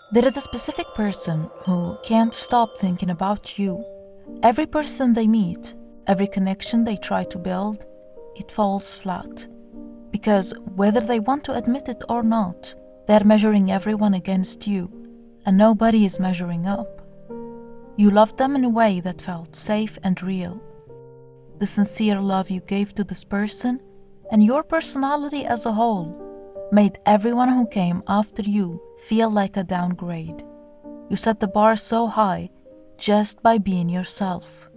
There is a specific person who can't stop thinking about you. Every person they meet, every connection they try to build, it falls flat. Because whether they want to admit it or not, they're measuring everyone against you, and nobody is measuring up. You loved them in a way that felt safe and real. The sincere love you gave to this person and your personality as a whole made everyone who came after you feel like a downgrade. You set the bar so high just by being yourself.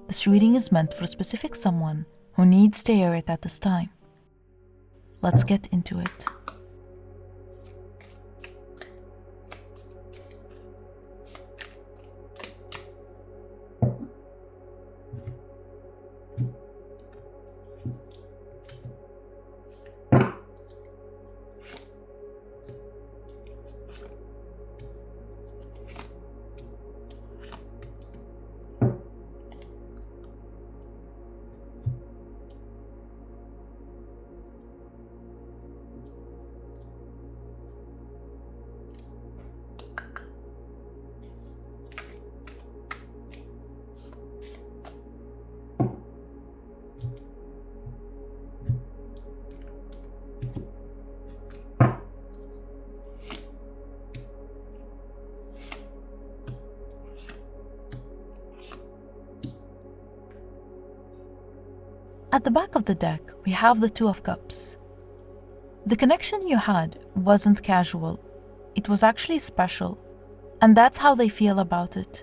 This reading is meant for a specific someone who needs to hear it at this time. Let's get into it. At the back of the deck, we have the Two of Cups. The connection you had wasn't casual. It was actually special. And that's how they feel about it.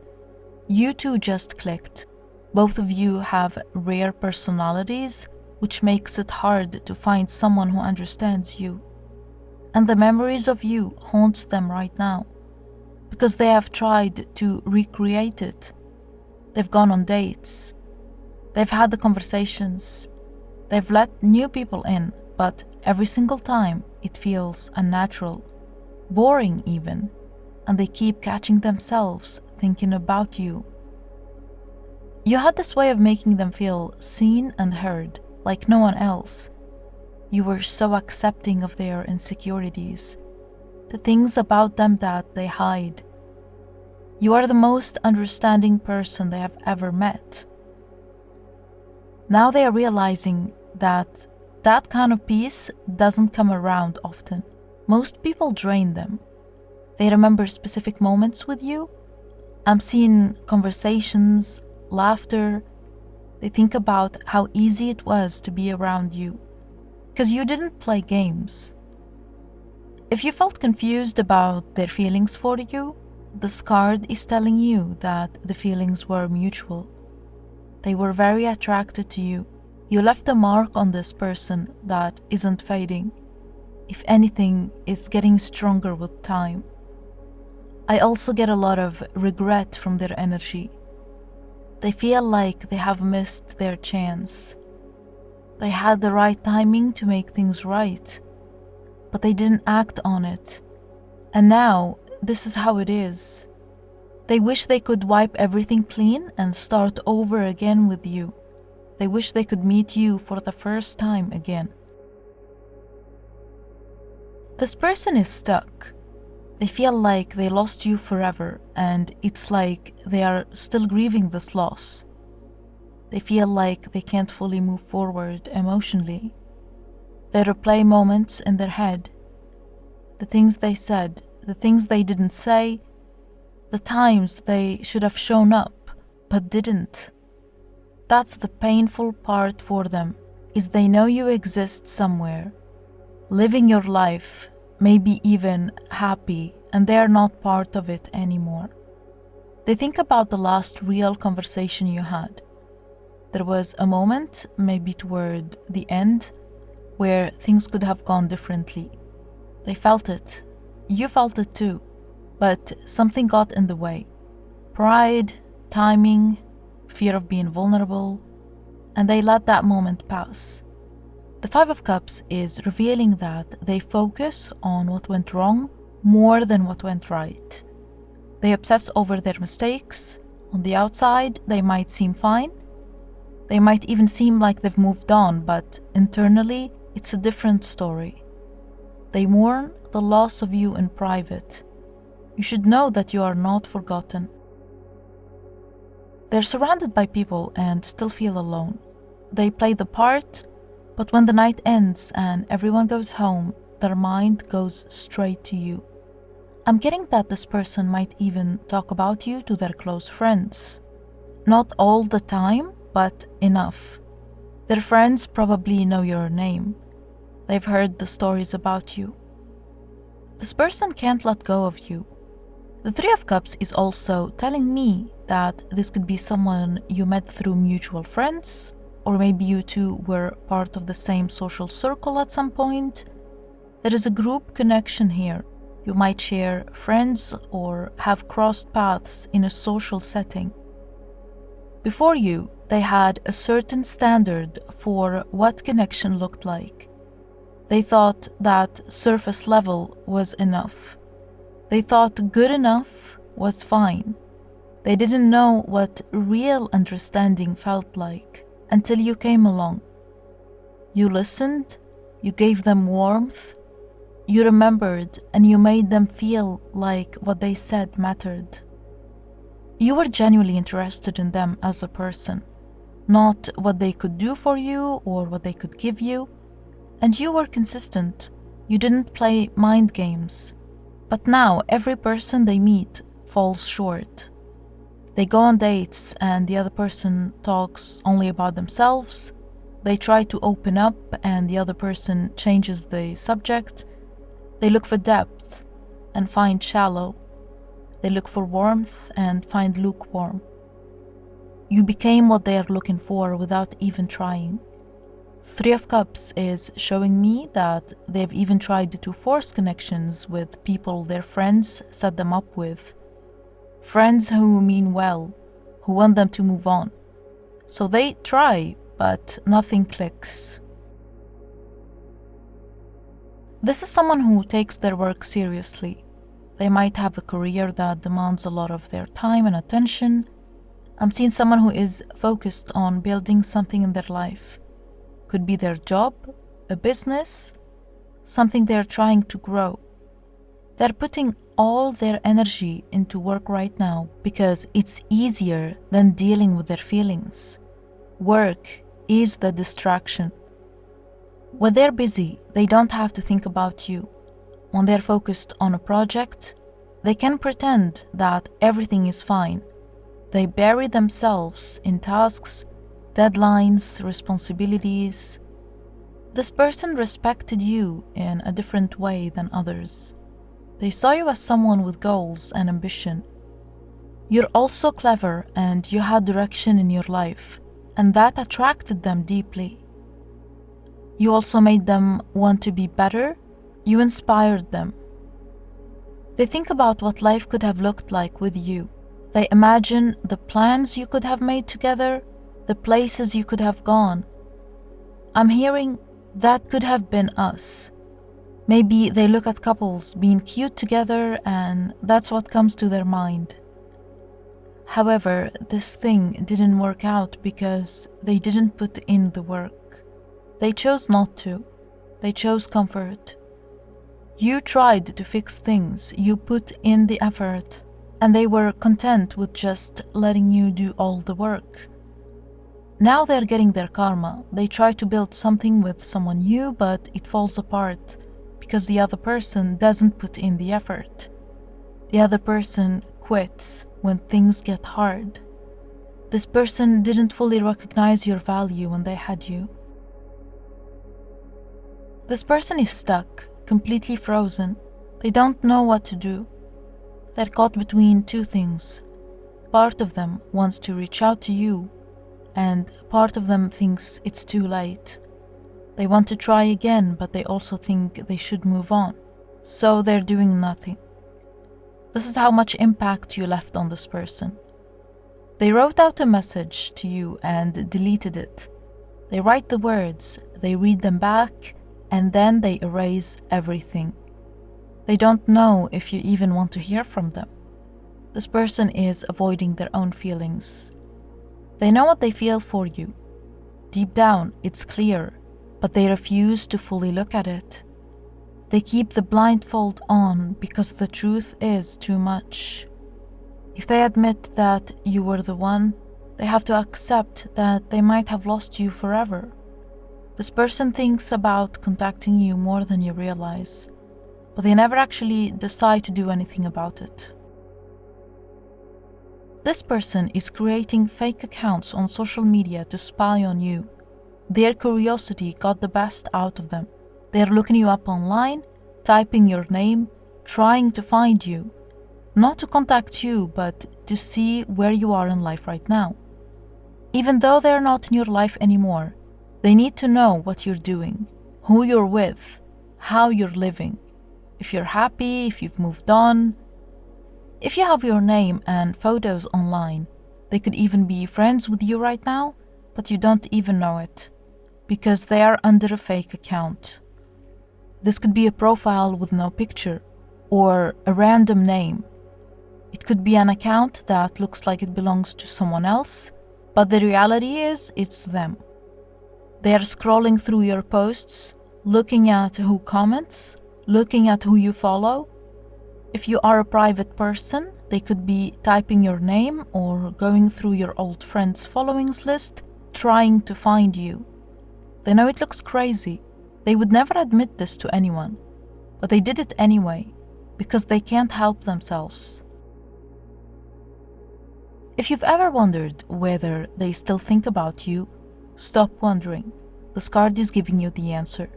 You two just clicked. Both of you have rare personalities, which makes it hard to find someone who understands you. And the memories of you haunts them right now, because they have tried to recreate it. They've gone on dates. They've had the conversations. They've let new people in, but every single time it feels unnatural, boring even, and they keep catching themselves thinking about you. You had this way of making them feel seen and heard, like no one else. You were so accepting of their insecurities, the things about them that they hide. You are the most understanding person they have ever met. Now they are realizing that that kind of peace doesn't come around often. Most people drain them. They remember specific moments with you. I'm seeing conversations, laughter. They think about how easy it was to be around you, because you didn't play games. If you felt confused about their feelings for you, this card is telling you that the feelings were mutual. They were very attracted to you. You left a mark on this person that isn't fading. If anything, it's getting stronger with time. I also get a lot of regret from their energy. They feel like they have missed their chance. They had the right timing to make things right, but they didn't act on it. And now, this is how it is. They wish they could wipe everything clean and start over again with you. They wish they could meet you for the first time again. This person is stuck. They feel like they lost you forever, and it's like they are still grieving this loss. They feel like they can't fully move forward emotionally. They replay moments in their head. The things they said, the things they didn't say, the times they should have shown up, but didn't. That's the painful part for them, is they know you exist somewhere, living your life, maybe even happy, and they're not part of it anymore. They think about the last real conversation you had. There was a moment, maybe toward the end, where things could have gone differently. They felt it. You felt it too. But something got in the way. Pride, timing, fear of being vulnerable, and they let that moment pass. The Five of Cups is revealing that they focus on what went wrong more than what went right. They obsess over their mistakes. On the outside, they might seem fine. They might even seem like they've moved on, but internally, it's a different story. They mourn the loss of you in private. You should know that you are not forgotten. They're surrounded by people and still feel alone. They play the part, but when the night ends and everyone goes home, their mind goes straight to you. I'm getting that this person might even talk about you to their close friends. Not all the time, but enough. Their friends probably know your name. They've heard the stories about you. This person can't let go of you. The Three of Cups is also telling me that this could be someone you met through mutual friends, or maybe you two were part of the same social circle at some point. There is a group connection here. You might share friends or have crossed paths in a social setting. Before you, they had a certain standard for what connection looked like. They thought that surface level was enough. They thought good enough was fine. They didn't know what real understanding felt like until you came along. You listened, you gave them warmth, you remembered, and you made them feel like what they said mattered. You were genuinely interested in them as a person, not what they could do for you or what they could give you. And you were consistent. You didn't play mind games. But now every person they meet falls short. They go on dates and the other person talks only about themselves. They try to open up and the other person changes the subject. They look for depth and find shallow. They look for warmth and find lukewarm. You became what they are looking for without even trying. Three of Cups is showing me that they've even tried to force connections with people their friends set them up with. Friends who mean well, who want them to move on. So they try, but nothing clicks. This is someone who takes their work seriously. They might have a career that demands a lot of their time and attention. I'm seeing someone who is focused on building something in their life. Could be their job, a business, something they're trying to grow. They're putting all their energy into work right now because it's easier than dealing with their feelings. Work is the distraction. When they're busy, they don't have to think about you. When they're focused on a project, they can pretend that everything is fine. They bury themselves in tasks, deadlines, responsibilities. This person respected you in a different way than others. They saw you as someone with goals and ambition. You're also clever and you had direction in your life, and that attracted them deeply. You also made them want to be better. You inspired them. They think about what life could have looked like with you. They imagine the plans you could have made together, the places you could have gone. I'm hearing that could have been us. Maybe they look at couples being cute together and that's what comes to their mind. However, this thing didn't work out because they didn't put in the work. They chose not to. They chose comfort. You tried to fix things, you put in the effort, and they were content with just letting you do all the work. Now they're getting their karma. They try to build something with someone new, but it falls apart because the other person doesn't put in the effort. The other person quits when things get hard. This person didn't fully recognize your value when they had you. This person is stuck, completely frozen. They don't know what to do. They're caught between two things. Part of them wants to reach out to you, and part of them thinks it's too late. They want to try again, but they also think they should move on. So they're doing nothing. This is how much impact you left on this person. They wrote out a message to you and deleted it. They write the words, they read them back, and then they erase everything. They don't know if you even want to hear from them. This person is avoiding their own feelings. They know what they feel for you. Deep down, it's clear, but they refuse to fully look at it. They keep the blindfold on because the truth is too much. If they admit that you were the one, they have to accept that they might have lost you forever. This person thinks about contacting you more than you realize, but they never actually decide to do anything about it. This person is creating fake accounts on social media to spy on you. Their curiosity got the best out of them. They're looking you up online, typing your name, trying to find you. Not to contact you, but to see where you are in life right now. Even though they're not in your life anymore, they need to know what you're doing, who you're with, how you're living, if you're happy, if you've moved on. If you have your name and photos online, they could even be friends with you right now, but you don't even know it, because they are under a fake account. This could be a profile with no picture, or a random name. It could be an account that looks like it belongs to someone else, but the reality is it's them. They are scrolling through your posts, looking at who comments, looking at who you follow. If you are a private person, they could be typing your name or going through your old friends' followings list, trying to find you. They know it looks crazy. They would never admit this to anyone, but they did it anyway, because they can't help themselves. If you've ever wondered whether they still think about you, stop wondering. This card is giving you the answer.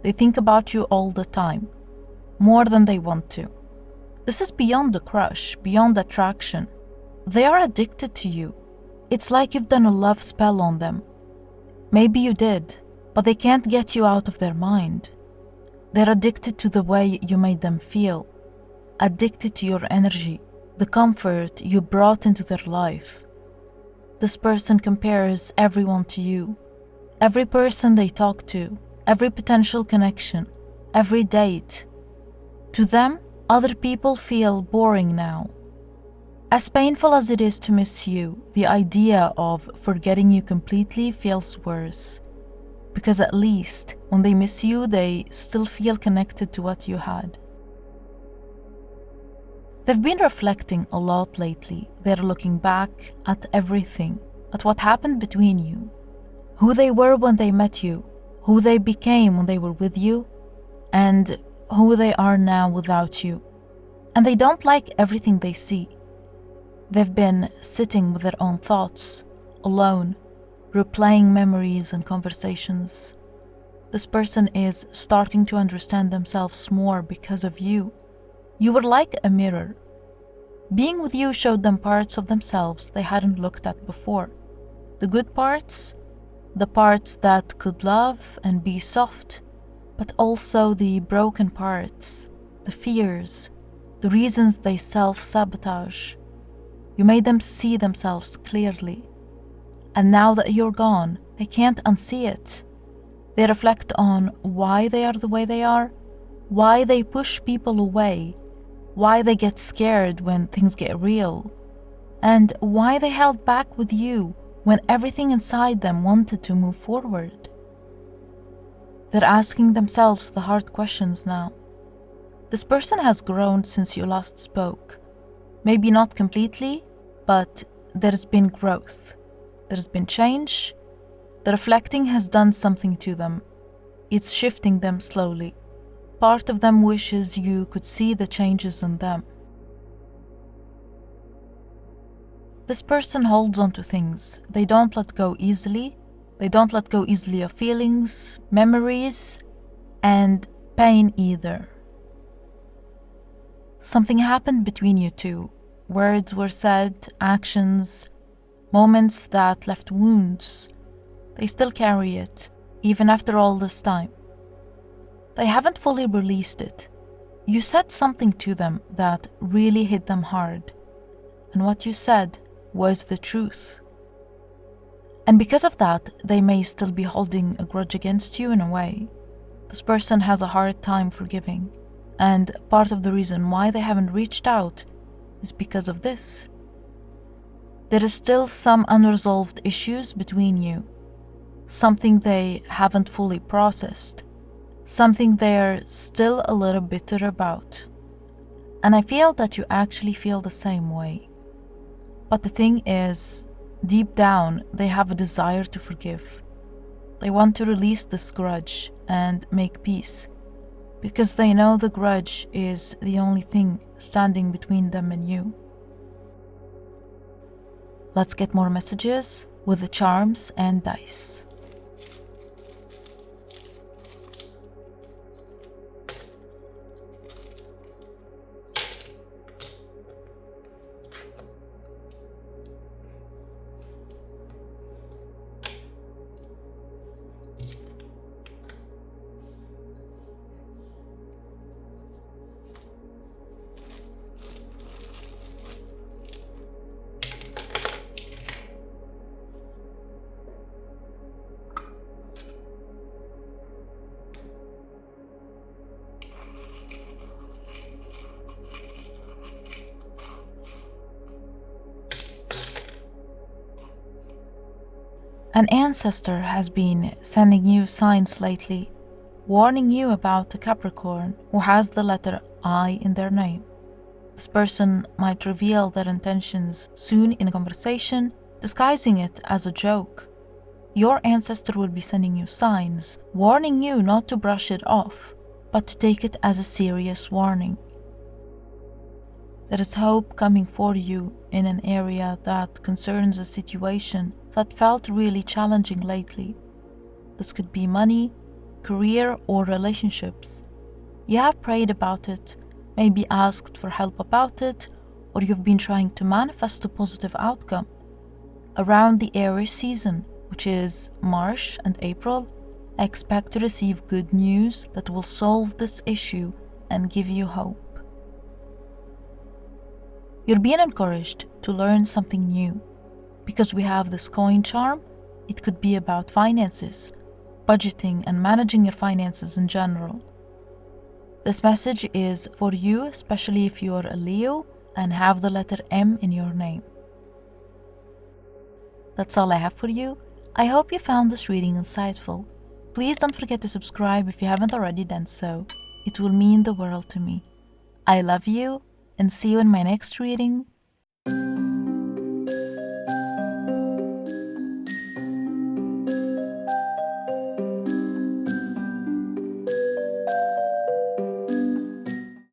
They think about you all the time, more than they want to. This is beyond a crush, beyond attraction. They are addicted to you. It's like you've done a love spell on them. Maybe you did, but they can't get you out of their mind. They're addicted to the way you made them feel, addicted to your energy, the comfort you brought into their life. This person compares everyone to you, every person they talk to, every potential connection, every date. To them, other people feel boring now. As painful as it is to miss you, the idea of forgetting you completely feels worse. Because at least when they miss you, they still feel connected to what you had. They've been reflecting a lot lately. They're looking back at everything, at what happened between you, who they were when they met you, who they became when they were with you, and who they are now without you. And they don't like everything they see. They've been sitting with their own thoughts, alone, replaying memories and conversations. This person is starting to understand themselves more because of you. You were like a mirror. Being with you showed them parts of themselves they hadn't looked at before. The good parts, the parts that could love and be soft, but also the broken parts, the fears, the reasons they self-sabotage. You made them see themselves clearly. And now that you're gone, they can't unsee it. They reflect on why they are the way they are, why they push people away, why they get scared when things get real, and why they held back with you when everything inside them wanted to move forward. They're asking themselves the hard questions now. This person has grown since you last spoke. Maybe not completely, but there's been growth. There's been change. The reflecting has done something to them. It's shifting them slowly. Part of them wishes you could see the changes in them. This person holds on to things. They don't let go easily. They don't let go easily of feelings, memories, and pain either. Something happened between you two. Words were said, actions, moments that left wounds. They still carry it, even after all this time. They haven't fully released it. You said something to them that really hit them hard. And what you said was the truth. And because of that, they may still be holding a grudge against you in a way. This person has a hard time forgiving. And part of the reason why they haven't reached out is because of this. There is still some unresolved issues between you. Something they haven't fully processed. something they're still a little bitter about. And I feel that you actually feel the same way. But the thing is, deep down, they have a desire to forgive. They want to release this grudge and make peace, because they know the grudge is the only thing standing between them and you. Let's get more messages with the charms and dice. An ancestor has been sending you signs lately, warning you about a Capricorn who has the letter I in their name. This person might reveal their intentions soon in a conversation, disguising it as a joke. Your ancestor will be sending you signs, warning you not to brush it off, but to take it as a serious warning. There is hope coming for you in an area that concerns a situation that felt really challenging lately. This could be money, career, or relationships. You have prayed about it, maybe asked for help about it, or you've been trying to manifest a positive outcome. Around the Aries season, which is March and April, I expect to receive good news that will solve this issue and give you hope. You're being encouraged to learn something new. Because we have this coin charm, it could be about finances, budgeting, and managing your finances in general. This message is for you, especially if you're a Leo and have the letter M in your name. That's all I have for you. I hope you found this reading insightful. Please don't forget to subscribe if you haven't already done so. It will mean the world to me. I love you, and see you in my next reading.